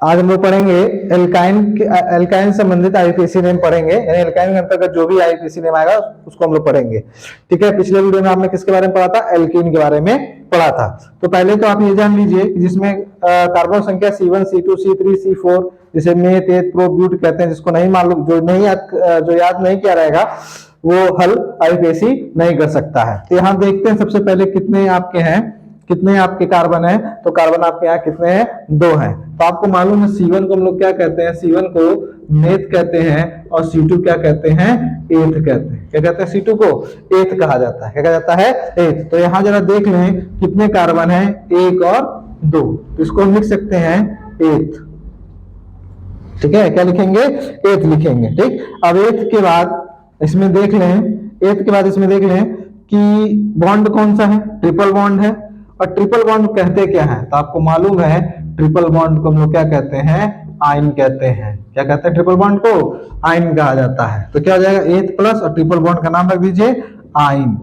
आज हम लोग पढ़ेंगे एल्काइन संबंधित आईपीएसी नेम पढ़ेंगे, यानी एल्काइन के अंतर्गत जो भी आईपीएसी नेम आएगा उसको हम लोग पढ़ेंगे। ठीक है, पिछले वीडियो में आपने किसके बारे में पढ़ा था? एल्कीन के बारे में पढ़ा था। तो पहले तो आप ये जान लीजिए जिसमें कार्बन संख्या C1 C2 C3 C4 जिसे मेथ एथ प्रो ब्यूट कहते हैं, जिसको नहीं मालूम, जो याद नहीं किया रहेगा वो हल आईपीएसी नहीं कर सकता है। तो यहाँ देखते हैं सबसे पहले कितने आपके कार्बन है। तो कार्बन आपके यहाँ कितने हैं? 2 हैं। तो आपको मालूम है C1 को हम लोग क्या कहते हैं? C1 को मेथ कहते हैं और C2 क्या कहते हैं? एथ कहते हैं। क्या कहते हैं? C2 को एथ कहा जाता है। क्या कहा जाता है? एथ। तो यहाँ जरा देख लें कितने कार्बन है, 1 और 2। तो इसको हम लिख सकते हैं एथ। ठीक है, क्या लिखेंगे? एथ लिखेंगे। ठीक, अब एथ के बाद इसमें देख लें कि बॉन्ड कौन सा है? ट्रिपल बॉन्ड है। और ट्रिपल बॉन्ड कहते क्या है? तो आपको मालूम है ट्रिपल बॉन्ड को हम लोग क्या कहते हैं? आयन कहते हैं। क्या कहते हैं? ट्रिपल बॉन्ड को आयन कहा जाता है। तो क्या हो जाएगा? एथ प्लस और ट्रिपल बॉन्ड का नाम रख दीजिए आयन।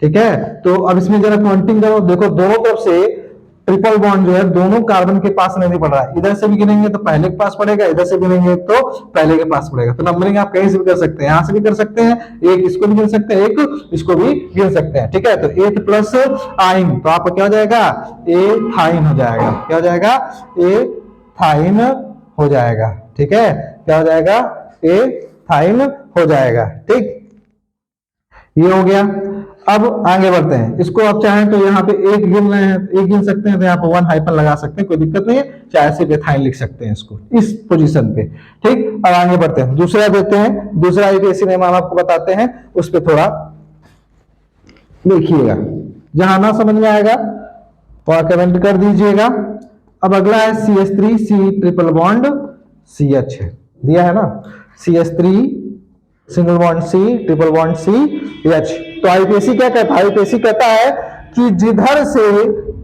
ठीक है, तो अब इसमें जरा काउंटिंग करो, देखो दोनों तरफ से ट्रिपल बॉन्ड जो है दोनों कार्बन के पास नहीं पड़ रहा है। इधर से भी गिनेंगे तो पहले के पास पड़ेगा, इधर से गिनेंगे तो पहले के पास पड़ेगा। तो नंबरिंग आप कहीं से भी कर सकते हैं, यहां से भी कर सकते हैं, एक इसको भी गिन सकते हैं, एक इसको भी गिन सकते हैं। ठीक है, तो एथ प्लस आइन, तो आपका क्या हो जाएगा? एथाइन हो जाएगा। क्या हो जाएगा? एथाइन हो जाएगा। ठीक है, क्या हो जाएगा? एथाइन हो जाएगा। ठीक, ये हो गया। अब आगे बढ़ते हैं। इसको आप चाहें तो यहाँ पे एक गिन रहे हैं, एक गिन सकते हैं, तो यहाँ पे 1 हाइफन लगा सकते हैं, कोई दिक्कत नहीं है। चाहे सिर्फ एथाइन लिख सकते हैं इसको इस पोजीशन पे। ठीक, अब आगे बढ़ते हैं, दूसरा देते हैं। दूसरा आईपीएसी नेम हम आपको बताते हैं, उस पर थोड़ा देखिएगा, जहां ना समझ में आएगा तो कमेंट कर दीजिएगा। अब अगला है CH3 C triple bond CH है, दिया है ना, CH3 single bond C triple bond CH। तो आईपीएसी क्या कहता है? आईपीएसी कहता है कि जिधर से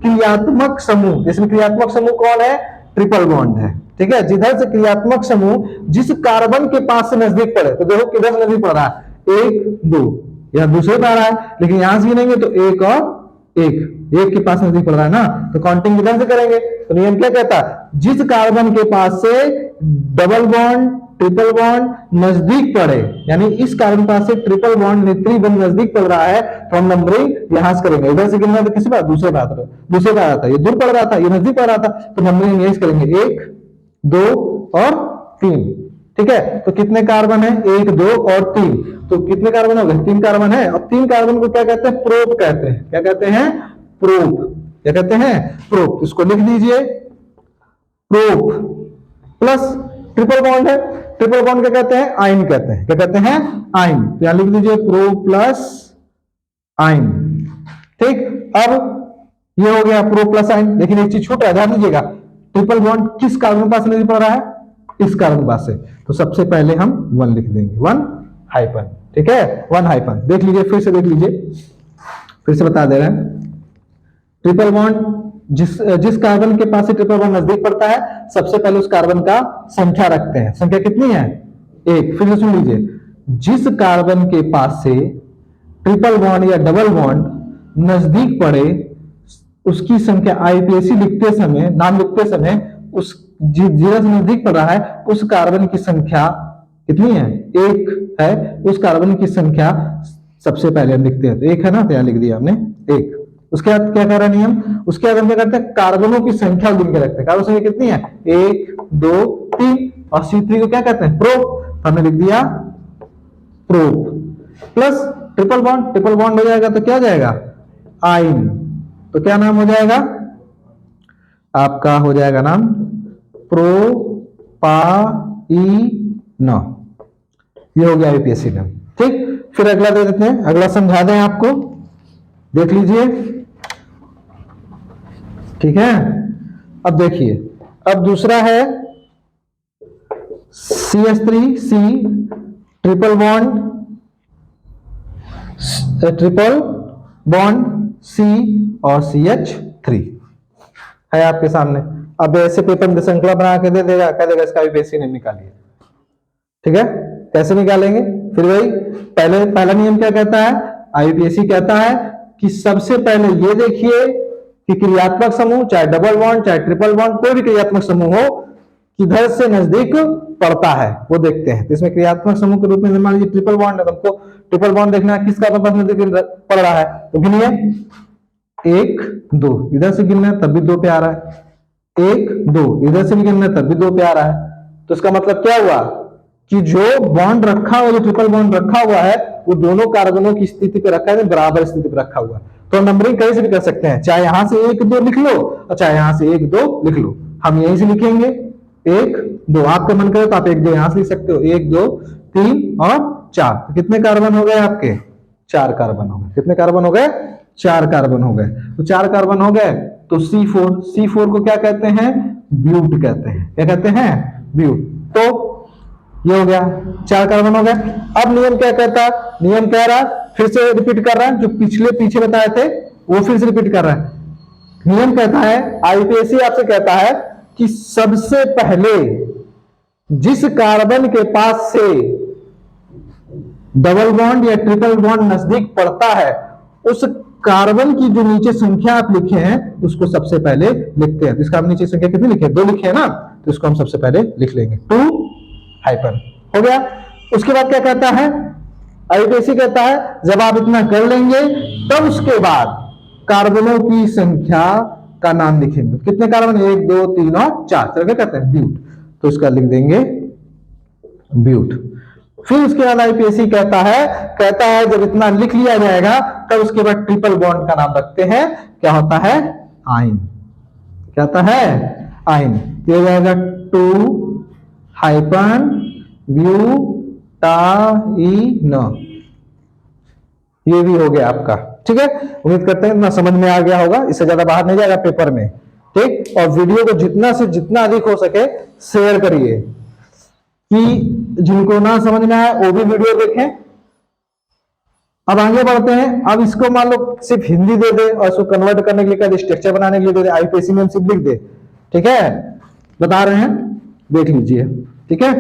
क्रियात्मक समूह, इसमें क्रियात्मक समूह कौन है? ट्रिपल बॉन्ड है। ठीक है, जिधर से क्रियात्मक समूह जिस कार्बन के पास से नजदीक पड़े, तो देखो किधर से नजदीक पड़ रहा है? 1 2, या दूसरे पे आ रहा है, लेकिन यहां से गिनेंगे तो 1 और 1 के पास नजदीक पड़ रहा है ना, तो काउंटिंग किधर से करेंगे? तो नियम क्या कहता है? जिस कार्बन के पास से डबल बॉन्ड ट्रिपल बॉन्ड नजदीक पड़े, यानी इस कार्बन पास से ट्रिपल बॉन्ड नेत्री बंध नजदीक पड़ रहा है, तो हम नंबरिंग यहां से करेंगे। इधर से गिनना तो किसी बात दूसरे पे आ रहा था, ये दूर पड़ रहा था, ये नजदीक पड़ रहा था, तो नंबरिंग यही करेंगे 1 2 और 3। ठीक है, तो कितने कार्बन है? 1 2 और 3, तो कितने कार्बन हो गए? 3 कार्बन है। और 3 कार्बन को क्या कहते हैं? प्रोप कहते हैं। क्या कहते हैं? प्रोप। क्या कहते हैं? प्रोप। इसको लिख दीजिए प्रोप प्लस ट्रिपल बॉन्ड है, ट्रिपल बॉन्ड क्या कहते हैं? आयन कहते हैं। क्या कहते हैं? आयन। तो यहां लिख दीजिए प्रो प्लस आयन। ठीक, अब ये हो गया प्रो प्लस आयन। लेकिन एक चीज छूट रहा है, ध्यान दीजिएगा, ट्रिपल बॉन्ड किस कार्बन पास नहीं पड़ रहा है? इस कार्बन पास से। तो सबसे पहले हम 1 लिख देंगे, 1 हाइफन। ठीक है, 1 हाइफन। देख लीजिए, फिर से देख लीजिए, फिर से बता दे रहे हैं। ट्रिपल बॉन्ड जिस कार्बन के पास से ट्रिपल बॉन्ड नजदीक पड़ता है, सबसे पहले उस कार्बन का संख्या रखते हैं। संख्या कितनी है? 1। फिर से सुन लीजिए, जिस कार्बन के पास से ट्रिपल बॉन्ड या डबल बॉन्ड नजदीक पड़े, उसकी संख्या आईपीएसी लिखते समय, नाम लिखते समय, उस जिधर से नजदीक पड़ रहा है उस कार्बन की संख्या कितनी है? 1 है। उस कार्बन की संख्या सबसे पहले हम लिखते हैं, तो 1 है ना, तो यहां लिख दिया हमने 1। उसके बाद क्या कह रहा है नियम? उसके बाद हम क्या करते हैं? कार्बनों की संख्या गिन के रखते हैं। कार्बन संख्या कितनी है? 1 2 3, और C3 को क्या कहते हैं? प्रोप। तो हमने लिख दिया prop plus triple bond, triple bond हो जाएगा तो क्या हो जाएगा? आयन। तो क्या नाम हो जाएगा आपका? हो जाएगा नाम प्रोपाइन। ये हो गया आईपीएसी नाम। ठीक, फिर अगला दे देते हैं, अगला समझा दें आपको, देख लीजिए। ठीक है, अब देखिए, अब दूसरा है CH3C ट्रिपल बॉन्ड C और CH3 है आपके सामने। अब ऐसे पेपर में श्रृंखला बना के दे देगा, कह देगा इसका आईपीएसी नेम निकालिए। ठीक है, कैसे निकालेंगे? फिर वही पहला नियम क्या कहता है? आईपीएसी कहता है कि सबसे पहले ये देखिए कि क्रियात्मक समूह, चाहे डबल बॉन्ड चाहे ट्रिपल बॉन्ड, कोई भी क्रियात्मक समूह हो, किधर से नजदीक पड़ता है वो देखते हैं। तो इसमें क्रियात्मक समूह के रूप में मान लीजिए ट्रिपल बॉन्ड है, तुमको ट्रिपल बॉन्ड देखना है, किस कार्बन पास नजदीक पड़ रहा है, तो गिनिए 1 2, इधर से गिनना है तब भी 2 पे आ रहा है, 1 2, इधर से भी गिनना है तब भी 2 पे आ रहा है। तो इसका मतलब क्या हुआ कि जो बॉन्ड रखा हुआ, जो ट्रिपल बॉन्ड रखा हुआ है, वो दोनों कार्बनों की स्थिति पे रखा है, बराबर स्थिति पे रखा हुआ है। तो नंबरिंग कहीं से भी कर सकते हैं, चाहे यहां से 1 2 लिख लो और चाहे यहां से 1 2 लिख लो। हम यहीं से लिखेंगे 1 2, आपका मन करे तो आप 1 2 यहां से लिख सकते हो, 1 2 3 और 4। तो कितने कार्बन हो गए आपके? 4 कार्बन हो गए। कितने कार्बन हो गए? 4 कार्बन हो गए। तो 4 कार्बन हो गए तो C4 को क्या कहते हैं? ब्यूट कहते हैं। क्या कहते हैं? ब्यूट। तो ये हो गया, 4 कार्बन हो गए। अब नियम क्या कहता है? नियम कह रहा है, फिर से रिपीट कर रहा है, जो पीछे बताए थे वो फिर से रिपीट कर रहा है। नियम कहता है, आईपीएसी आपसे कहता है कि सबसे पहले जिस कार्बन के पास से डबल बॉन्ड या ट्रिपल बॉन्ड नजदीक पड़ता है, उस कार्बन की जो नीचे संख्या आप लिखे हैं उसको सबसे पहले लिखते हैं। तो इसका नीचे संख्या कितनी लिखे? 2 लिखे हैं ना, तो इसको हम सबसे पहले लिख लेंगे, 2 हाइपन हो गया। उसके बाद क्या कहता है? आईपीएसी कहता है जब आप इतना कर लेंगे तब उसके बाद कार्बनों की संख्या का नाम लिखेंगे। कितने कार्बन? 1 2 3 और 4। तो क्या कहते हैं? ब्यूट। तो इसका लिख देंगे ब्यूट। फिर उसके बाद आईपीएसी कहता है जब इतना लिख लिया जाएगा तब उसके बाद ट्रिपल बॉन्ड का नाम रखते हैं। क्या होता है? आइन। क्या होता है? आइन। ये हो जाएगा 2 हाइपन ब्यूटाइन। ये भी हो गया आपका। ठीक है, उम्मीद करते हैं इतना समझ में आ गया होगा, इससे ज्यादा बाहर नहीं जाएगा पेपर में। ठीक, और वीडियो को जितना से जितना अधिक हो सके शेयर करिए कि जिनको ना समझ में आए वो भी वीडियो देखें। अब आगे बढ़ते हैं। अब इसको मान लो सिर्फ हिंदी दे दे और इसको कन्वर्ट करने के लिए स्ट्रक्चर बनाने के लिए दे दे, आईपीएसी में सिर्फ लिख दे। ठीक है, बता रहे हैं, देख लीजिए। ठीक है,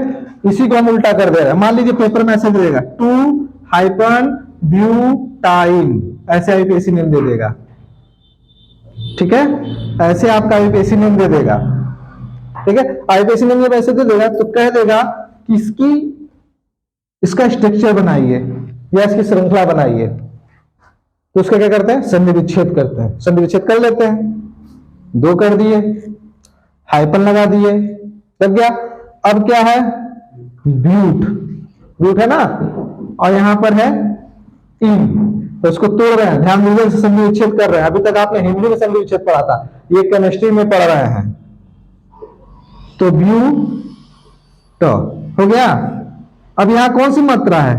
इसी को हम उल्टा कर दे रहे हैं। मान लीजिए पेपर में ऐसे दे देगा 2 हाइपन ब्यूटाइन, ऐसे आईपीएसी नेम दे देगा। ठीक है, ऐसे आपका आईपीएसी नेम दे देगा। ठीक है, आईपीएसी नेम जब ऐसे दे देगा तो कह देगा कि इसका स्ट्रक्चर बनाइए या इसकी श्रृंखला बनाइए। तो उसका क्या करते हैं? संधि विच्छेद करते हैं। संधि विच्छेद कर लेते हैं, 2 कर दिए, हाइपन लगा दिए, लग गया। अब क्या है? ब्यूट। ब्यूट है ना, और यहां पर है इन, तो इसको तोड़ रहे हैं। ध्यान दीजिए, संधि विच्छेद कर रहे हैं। अभी तक आपने हिंदी में संधि विच्छेद पढ़ा था, ये केमिस्ट्री में पढ़ रहे हैं। तो ब्यूट हो गया। अब यहां कौन सी मात्रा है?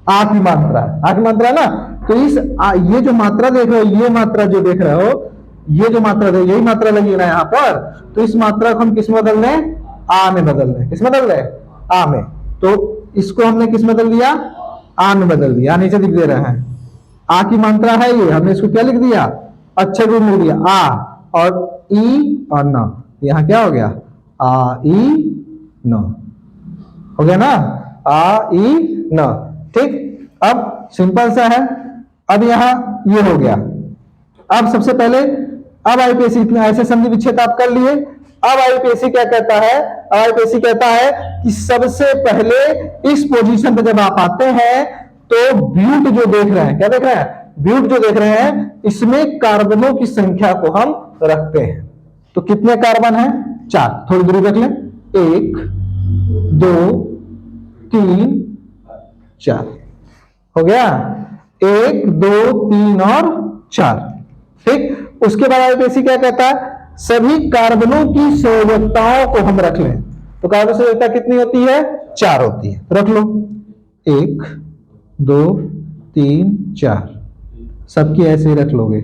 आ की मात्रा। आ की मात्रा है ना, तो ये जो मात्रा देख रहे हो, ये मात्रा जो देख रहे हो, ये जो मात्रा यही मात्रा लगी ना यहाँ पर, तो इस मात्रा को हम किस में बदल लें? आ में बदल लें। किस में बदल लें? आ में। तो इसको हमने किस में बदल दिया? आ में बदल दिया। नीचे लिख दे रहे हैं, आ की मात्रा है ये, हमने इसको क्या लिख दिया? अच्छे रूप में लिख दिया, आ और ई और न। यहाँ क्या हो गया? आ ई न हो गया ना, आ ई न। ठीक, अब सिंपल सा है। अब यहां ये हो गया। अब सबसे पहले, अब आईपीएसी इतने ऐसे संधि विच्छेद आप कर लिए। अब आईपीएसी क्या कहता है? आईपीएसी कहता है कि सबसे पहले इस पोजीशन पे जब आप आते हैं तो ब्यूट जो देख रहे हैं, क्या देख रहे हैं? ब्यूट जो देख रहे हैं, इसमें कार्बनों की संख्या को हम रखते हैं। तो कितने कार्बन है? 4। थोड़ी दूरी रख लें, 1 2 3 4 हो गया। 1 2 3 और 4। ठीक, उसके बाद आईपीएसी क्या कहता है? सभी कार्बनों की संयोजकताओं को हम रख लें। तो कार्बन संयोजकता कितनी होती है? 4 होती है। रख लो, 1 2 3 4, सबकी ऐसे ही रख लोगे।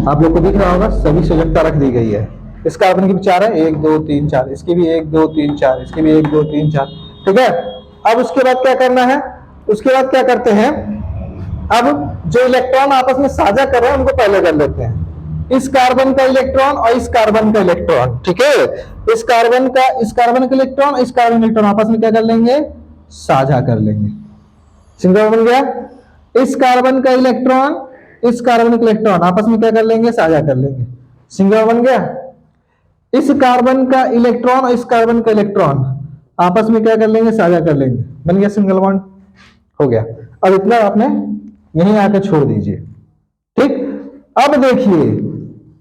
आप लोग को दिख रहा होगा, सभी संयोजकता रख दी गई है। इस कार्बन की भी 4 है, 1 2 3 4, इसकी भी 1 2 3 4, इसकी भी 1 2 3 4। ठीक है, अब उसके बाद क्या करना है? उसके बाद क्या करते हैं? अब जो इलेक्ट्रॉन आपस में साझा कर रहे हैं उनको पहले कर लेते हैं। इस कार्बन का इलेक्ट्रॉन और इस कार्बन का इलेक्ट्रॉन। ठीक है, इस कार्बन का इलेक्ट्रॉन, इस कार्बन इलेक्ट्रॉन आपस में क्या कर लेंगे? साझा कर लेंगे। सिंगल बन गया। इस कार्बन का इलेक्ट्रॉन इस कार्बनिक इलेक्ट्रॉन आपस में क्या कर लेंगे, साझा कर लेंगे, सिंगल बन गया। इस कार्बन का इलेक्ट्रॉन और इस कार्बन का इलेक्ट्रॉन आपस में क्या कर लेंगे, साझा कर लेंगे, बन गया सिंगल बॉन्ड, हो गया। अब इतना आपने यहीं आके छोड़ दीजिए, ठीक। अब देखिए,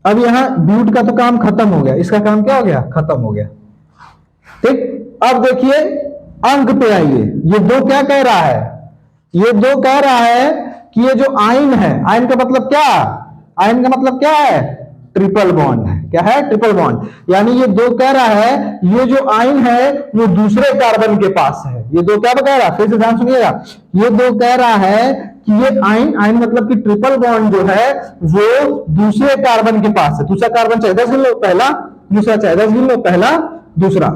अब यहां ब्यूट का तो काम खत्म हो गया, इसका काम क्या हो गया, खत्म हो गया, ठीक। अब देखिए अंक पे आइए, ये दो क्या कह रहा है, ये दो कह रहा है कि ये जो आयन है, आयन का मतलब क्या, आयन का मतलब क्या है, ट्रिपल बॉन्ड है, क्या है, ट्रिपल बॉन्ड। यानी ये दो कह रहा है ये जो आयन है वो दूसरे कार्बन के पास है, ये दो क्या कह रहा है, फिर से ध्यान सुनिएगा, ये दो कह रहा है कि ये आयन, आयन मतलब कि ट्रिपल बॉन्ड जो है वो दूसरे कार्बन के पास है। दूसरा कार्बन चाहे 10 गिन लो, पहला, दूसरा चाहे 10 गिन लो, पहला दूसरा,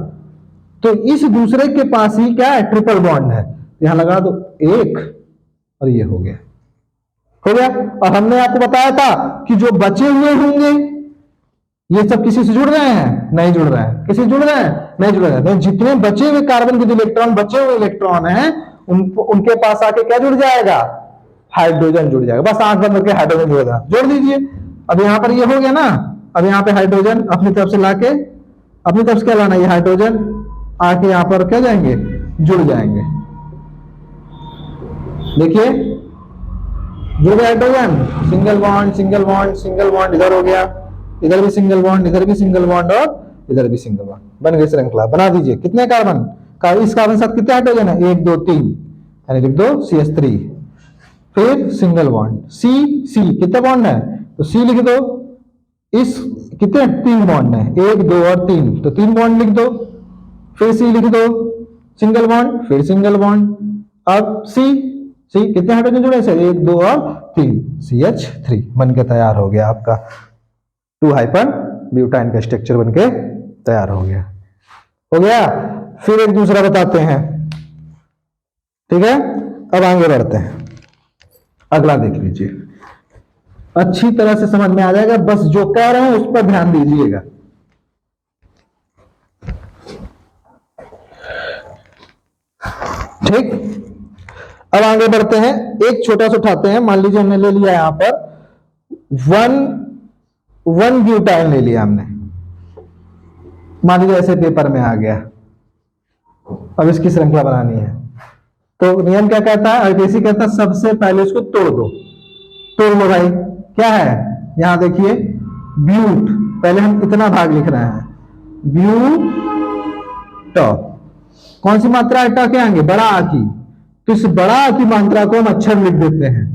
तो इस दूसरे के पास ही क्या है, ट्रिपल बॉन्ड है। यहां लगा दो एक और ये हो गया, हो गया। और हमने आपको बताया था कि जो बचे हुए होंगे ये सब किसी से जुड़ रहे हैं, नहीं जुड़ रहे हैं, किसी जुड़ रहे हैं, नहीं जुड़ रहे हैं। तो जितने बचे हुए कार्बन के जो इलेक्ट्रॉन, बचे हुए इलेक्ट्रॉन हैं उनके पास आके क्या जुड़ जाएगा, हाइड्रोजन जुड़ जाएगा। बस आंख बंद करके हाइड्रोजन जुड़ेगा, जोड़ दीजिए। अब यहां पर ये हो गया ना, अब यहां पे हाइड्रोजन अपनी तरफ से लाके, अपनी तरफ से क्या लाना, ये हाइड्रोजन आके यहां पर क्या जाएंगे, जुड़ जाएंगे। देखिए जुड़ गया hydrogen, single bond single bond single bond, इधर हो गया, इधर भी सिंगल बॉन्ड, इधर भी सिंगल बॉन्ड और इधर भी सिंगल बॉन्ड, बन गई श्रृंखला। बना दीजिए, कितने कार्बन का, इस कार्बन के साथ कितने हाइड्रोजन है, 1 2 3, यानी लिख दो CH3, फिर सिंगल बॉन्ड C, C कितने बॉन्ड है, तो C लिख दो। इस कितने 3 बॉन्ड है, 1 2 और 3, तो 3 बॉन्ड लिख दो, फिर C लिख दो, सिंगल बॉन्ड, फिर सिंगल बॉन्ड। अब C कितने हाइड्रोजन जुड़े हैं, 1 2 और 3, CH3 बनके तैयार हो गया आपका 2 हाइपन ब्यूटाइन का स्ट्रक्चर बनके तैयार हो गया, हो गया। फिर एक दूसरा बताते हैं, ठीक है। अब आगे बढ़ते हैं, अगला देख लीजिए, अच्छी तरह से समझ में आ जाएगा, बस जो कह रहे हैं उस पर ध्यान दीजिएगा। ठीक, अब आगे बढ़ते हैं, एक छोटा सा उठाते हैं। मान लीजिए हमने ले लिया यहां पर 1 ब्यूटाइल ले लिया हमने, मान लीजिए ऐसे पेपर में आ गया। अब इसकी श्रृंखला बनानी है, तो नियम क्या कहता है, आईपीसी कहता है सबसे पहले इसको तोड़ दो, तोड़ लो भाई। क्या है, यहां देखिए ब्यूट, पहले हम इतना भाग लिख रहे हैं, ब्यूट, कौन सी मात्रा है, ट के आगे बड़ा आ की, तो इस बड़ा आ की मात्रा को हम अक्षर लिख देते हैं,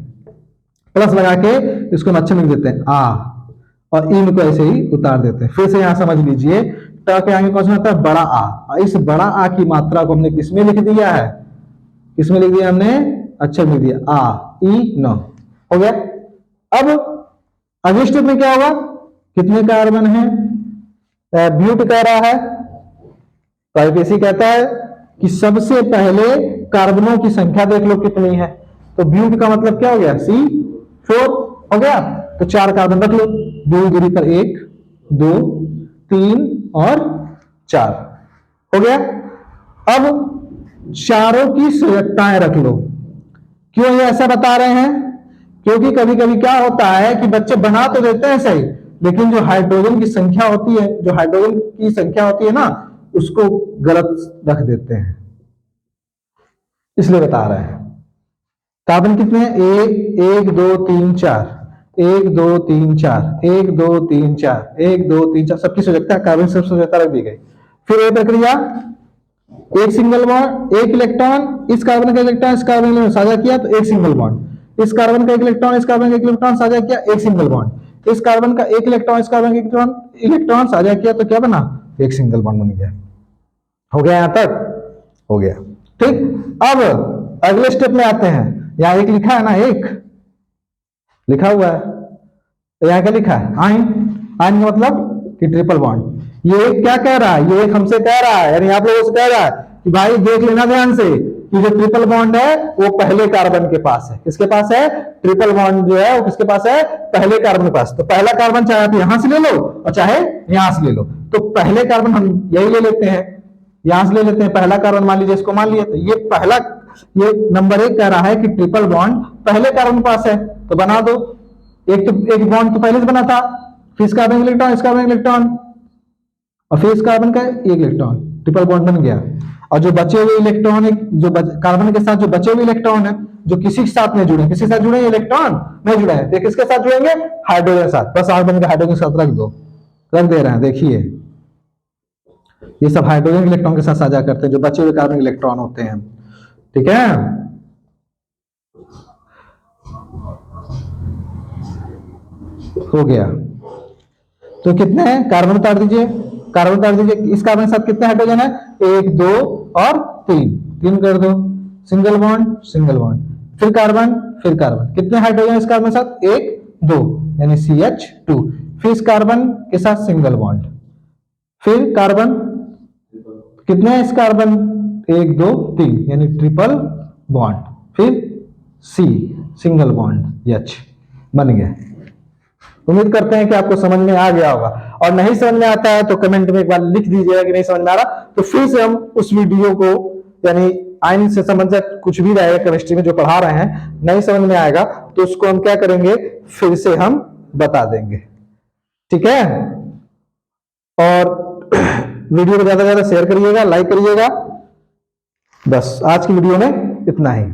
प्लस लगा के इसको हम अक्षर लिख देते हैं आ, और इन को ऐसे ही उतार देते हैं। फिर से यहां समझ लीजिए, ट के आगे कौन सा होता है, बड़ा आ, इस बड़ा आ की मात्रा को हमने किसमें लिख दिया है, किसमें लिख दिया हमने, अक्षर लिख दिया आ ई न, हो गया। अब अगले स्टेप में क्या होगा, कितने कार्बन है, ब्यूट कह रहा है, तो आईपीसी कहता है कि सबसे पहले कार्बनों की संख्या देख लो कितनी है, तो ब्यूट का मतलब क्या हो गया, C4 हो गया। तो 4 कार्बन रख लो, 2 दूरी पर 1 2 3 और 4 हो गया। अब चारों की संयुक्ताएं रख लो। क्यों ये ऐसा बता रहे हैं, क्योंकि कभी कभी क्या होता है कि बच्चे बना तो देते हैं सही, लेकिन जो हाइड्रोजन की संख्या होती है, जो हाइड्रोजन की संख्या होती है ना, उसको गलत रख देते हैं, इसलिए बता रहे हैं। कार्बन कितने हैं, 1 2 3 4, 1 2 3 4, 1 2 3 4, 1 2 3 4, सबकी संयोजकता, कार्बन सब संयोजकता रख दी गई। फिर ये प्रक्रिया, एक सिंगल बॉन्ड, एक इलेक्ट्रॉन, इस कार्बन का इलेक्ट्रॉन इस कार्बन ने साझा किया तो एक सिंगल बॉन्ड, इस कार्बन का एक इलेक्ट्रॉन इस कार्बन का एक इलेक्ट्रॉन साझा किया, एक सिंगल बॉन्ड, इस कार्बन का एक इलेक्ट्रॉन इस कार्बन का इलेक्ट्रॉन साझा किया तो क्या बना, एक सिंगल बॉन्ड बन गया। हो गया, यहां तक हो गया, ठीक। अब अगले स्टेप में आते हैं, यहां एक लिखा है ना, एक लिखा हुआ है, यहां क्या लिखा है, आयन, आयन का मतलब कि ट्रिपल बॉन्ड। ये एक क्या कह रहा है, ये एक हमसे कह रहा है, यानी आप लोगों से कह रहा है कि भाई देख लेना ध्यान से कि जो ट्रिपल बॉन्ड है वो पहले कार्बन के पास है। किसके पास है, ट्रिपल बॉन्ड जो है वो किसके पास है, पहले कार्बन के पास। तो पहला कार्बन चाहे आप यहां से ले लो और चाहे यहां से ले लो, तो पहले कार्बन हम यही ले लेते हैं, यहां से ले लेते हैं पहला कार्बन, मान लीजिए इसको मान लिया, तो ये पहला, ये नंबर 1 कह रहा है कि ट्रिपल बॉन्ड पहले कार्बन के पास है, तो बना दो एक बॉन्ड तो पहले से बना था, फिर इसका कार्बन इलेक्ट्रॉन, इसका कार्बन इलेक्ट्रॉन, और फिर इस कार्बन का एक इलेक्ट्रॉन, ट्रिपल बॉन्ड बन गया। और जो बचे हुए इलेक्ट्रॉन, कार्बन के साथ जो बचे हुए इलेक्ट्रॉन है, जो किसी के साथ नहीं जुड़े, किसी के साथ जुड़े इलेक्ट्रॉन नहीं जुड़े हैं, तो किसके साथ जुड़ेंगे, हाइड्रोजन के साथ। बस कार्बन के हाइड्रोजन के साथ रख दो, रख दे रहे हैं, देखिए ये सब हाइड्रोजन इलेक्ट्रॉन के साथ साझा करते हैं, जो बचे हुए कार्बन इलेक्ट्रॉन होते हैं, ठीक है। हो गया, तो कितने हैं, कार्बन उतार दीजिए, कार्बन उतार दीजिए, इस कार्बन के साथ कितने हाइड्रोजन है, 1 2 और 3, 3 कर दो, सिंगल बॉन्ड सिंगल बॉन्ड, फिर कार्बन, फिर कार्बन, कितने हाइड्रोजन इस कार्बन के साथ, 1 2 यानी CH2, फिर इस कार्बन के साथ सिंगल बॉन्ड, फिर कार्बन, कितने हैं इस कार्बन, 1 2 3 यानी ट्रिपल बॉन्ड, फिर C सिंगल बॉन्ड H, बन गया। उम्मीद करते हैं कि आपको समझ में आ गया होगा, और नहीं समझ में आता है तो कमेंट में एक बार लिख दीजिएगा कि नहीं समझ में आ रहा, तो फिर से हम उस वीडियो को, यानी आयन से संबंधित कुछ भी रहेगा केमिस्ट्री में जो पढ़ा रहे हैं, नहीं समझ में आएगा तो उसको हम क्या करेंगे, फिर से हम बता देंगे, ठीक है। और वीडियो को ज्यादा से ज्यादा शेयर करिएगा, लाइक करिएगा। बस आज की वीडियो में इतना ही।